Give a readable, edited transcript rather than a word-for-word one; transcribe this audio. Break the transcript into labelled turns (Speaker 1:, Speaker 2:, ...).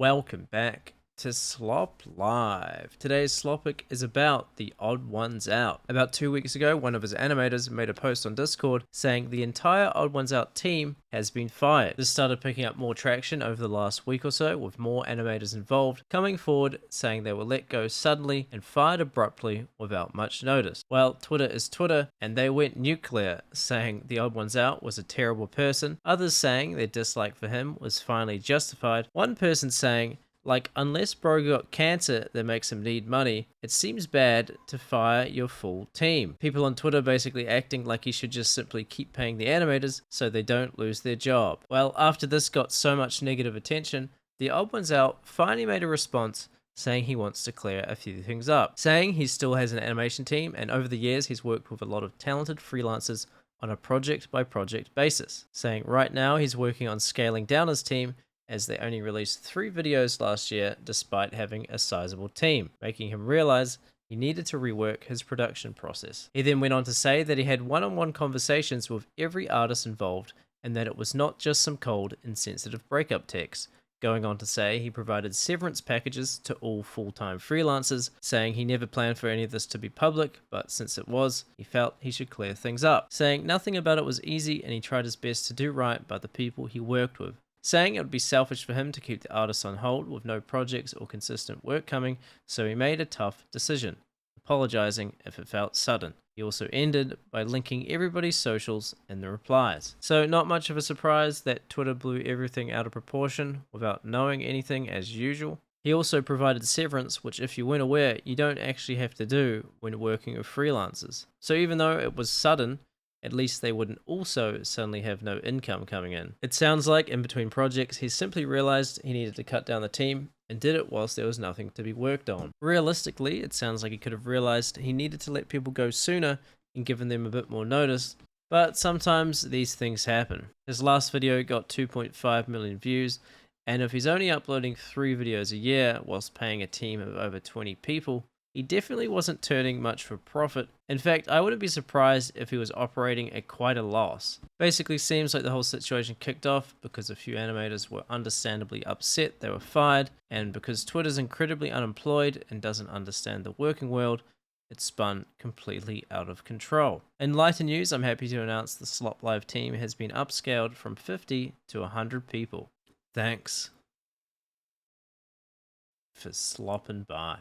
Speaker 1: Welcome back to Slop Live. Today's Slopic is about the Odd Ones Out. About 2 weeks ago, one of his animators made a post on Discord saying the entire Odd Ones Out team has been fired. This started picking up more traction over the last week or so, with more animators involved coming forward saying they were let go suddenly and fired abruptly without much notice. Well, Twitter is Twitter, and they went nuclear, saying the Odd Ones Out was a terrible person, others saying their dislike for him was finally justified, one person saying, like, unless bro got cancer that makes him need money, it seems bad to fire your full team. People on Twitter basically acting like he should just simply keep paying the animators so they don't lose their job. Well, after this got so much negative attention, the Odd Ones Out finally made a response saying he wants to clear a few things up, saying he still has an animation team and over the years he's worked with a lot of talented freelancers on a project by project basis, saying right now he's working on scaling down his team as they only released 3 videos last year despite having a sizable team, making him realize he needed to rework his production process. He then went on to say that he had one-on-one conversations with every artist involved and that it was not just some cold, insensitive breakup texts, going on to say he provided severance packages to all full-time freelancers, saying he never planned for any of this to be public, but since it was, he felt he should clear things up, saying nothing about it was easy and he tried his best to do right by the people he worked with, saying it would be selfish for him to keep the artists on hold with no projects or consistent work coming, so he made a tough decision, apologizing if it felt sudden. He also ended by linking everybody's socials in the replies. So not much of a surprise that Twitter blew everything out of proportion without knowing anything as usual. He also provided severance, which if you weren't aware, you don't actually have to do when working with freelancers. So even though it was sudden, at least they wouldn't also suddenly have no income coming in. It sounds like in between projects, he simply realized he needed to cut down the team and did it whilst there was nothing to be worked on. Realistically, it sounds like he could have realized he needed to let people go sooner and given them a bit more notice, but sometimes these things happen. His last video got 2.5 million views, and if he's only uploading 3 videos a year whilst paying a team of over 20 people, he definitely wasn't turning much for profit. In fact, I wouldn't be surprised if he was operating at quite a loss. Basically seems like the whole situation kicked off because a few animators were understandably upset they were fired, and because Twitter's incredibly unemployed and doesn't understand the working world, it spun completely out of control. In lighter news, I'm happy to announce the Slop Live team has been upscaled from 50 to 100 people. Thanks for slopping by.